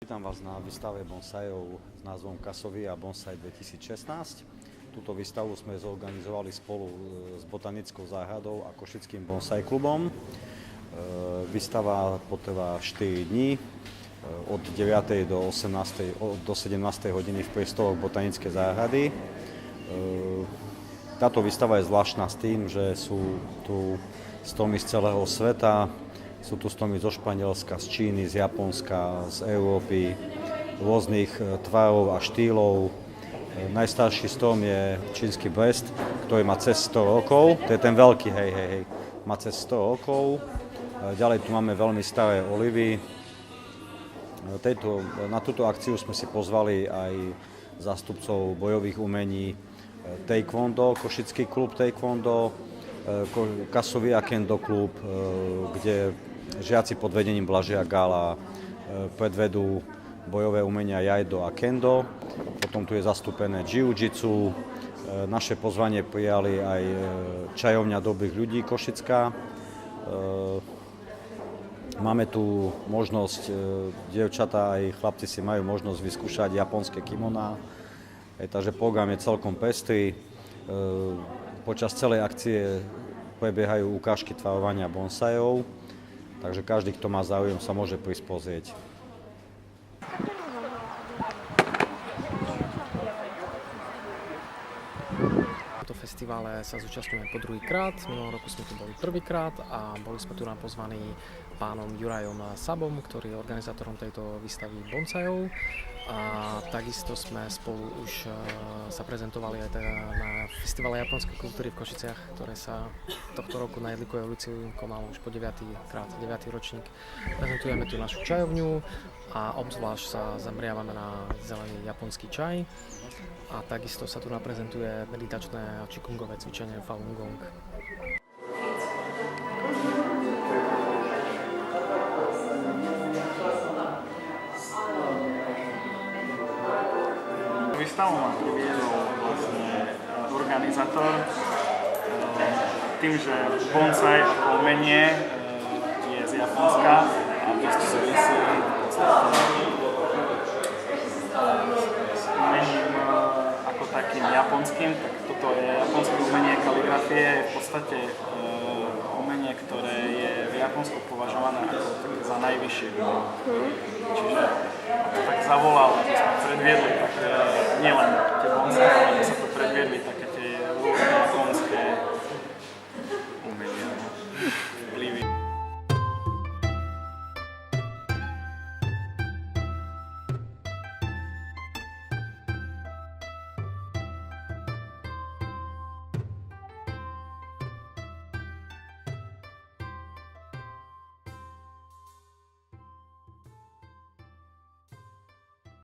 Vítam vás na výstave bonsajov s názvom Kasovia Bonsai 2016. Túto výstavu sme zorganizovali spolu s Botanickou záhradou a Košickým bonsai klubom. Výstava potrvá 4 dní od 9. do 17. hodiny v priestoroch Botanickej záhrady. Táto výstava je zvláštna s tým, že sú tu stromy z celého sveta. Sú tu stromy zo Španielska, z Číny, z Japonska, z Európy, rôznych tvarov a štýlov. Najstarší strom je čínsky brest, ktorý má cez 100 rokov. To je ten veľký, má cez 100 rokov. Ďalej tu máme veľmi staré olivy. Na túto akciu sme si pozvali aj zástupcov bojových umení Taekwondo, Košický klub Taekwondo, Kasovia Kendo klub, kde žiaci pod vedením Blažia Gála predvedú bojové umenia Jaido a Kendo. Potom tu je zastúpené Jiu-Jitsu. Naše pozvanie prijali aj čajovňa dobrých ľudí Košická. Máme tu možnosť, dievčatá aj chlapci si majú možnosť vyskúšať japonské kimoná. Takže program je celkom pestrý. Počas celej akcie prebiehajú ukážky tvarovania bonsajov, takže každý, kto má záujem, sa môže prísť pozrieť. V tomto festivale sa zúčastňujeme po druhýkrát, minulom roku sme tu boli prvýkrát a boli sme tu nám pozvaní pánom Jurajom Sabom, ktorý je organizátorom tejto výstavy bonsajov. A takisto sme spolu už sa prezentovali aj na festivale japonskej kultúry v Košiciach, ktoré sa tohto roku na Jedlikovej ulici konalo už po 9. ročník. Prezentujeme tu našu čajovňu a obzvlášť sa zameriavame na zelený japonský čaj. A takisto sa tu naprezentuje meditačné a qigongové cvičenie Falun Gong. Výstavu ma priviedol vlastne organizátor tým, že bonsai ako umenie je z Japonska a dosť súvisí umením ako takým japonským, tak toto je japonské umenie kaligrafie, je v podstate umenie, ktoré je v Japonsku považované ako za najvyššie. Čiže to tak zavolalo, že sme predviedli také, nielen tie bonsai, ale že sa to predviedli tak